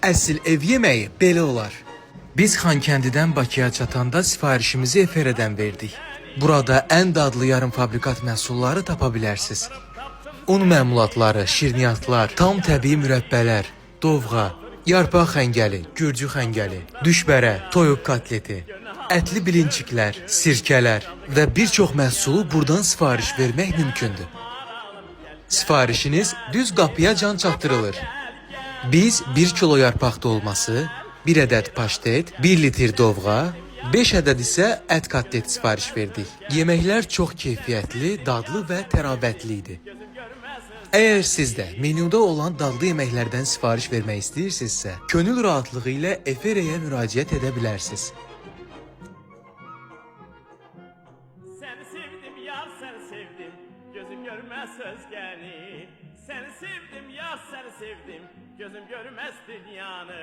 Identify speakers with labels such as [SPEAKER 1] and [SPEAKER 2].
[SPEAKER 1] Əsl ev yeməyi belə olar. Biz Xankəndidən Bakıya çatanda sifarişimizi Eferədən verdik. Burada ən dadlı yarımfabrikat məhsulları tapa bilərsiniz. Un məmulatları, şirniyyatlar, tam təbii mürəbbələr, dovğa, yarpaq xəngəli, gürcü xəngəli, düşbərə, toyuq kotleti, ətli bilinçiklər, sirkələr və bir çox məhsulu buradan sifariş vermək mümkündür. Sifarişiniz düz qapıya can çatdırılır. Biz 1 kilo yarpaq dolması, 1 ədəd paştet, 1 litr dovğa, 5 ədəd isə ət kotlet sifariş verdik. Yeməklər çox keyfiyyətli, dadlı və təravətli idi. Əgər siz də menyuda olan dadlı yeməklərdən sifariş vermək istəyirsinizsə, könül rahatlığı ilə Eferəyə müraciət edə bilərsiniz.
[SPEAKER 2] Səni sevdim yar, səni sevdim, gözüm görməz özgəni. Səni sevdim yar, səni sevdim, gözüm görməz dünyanı.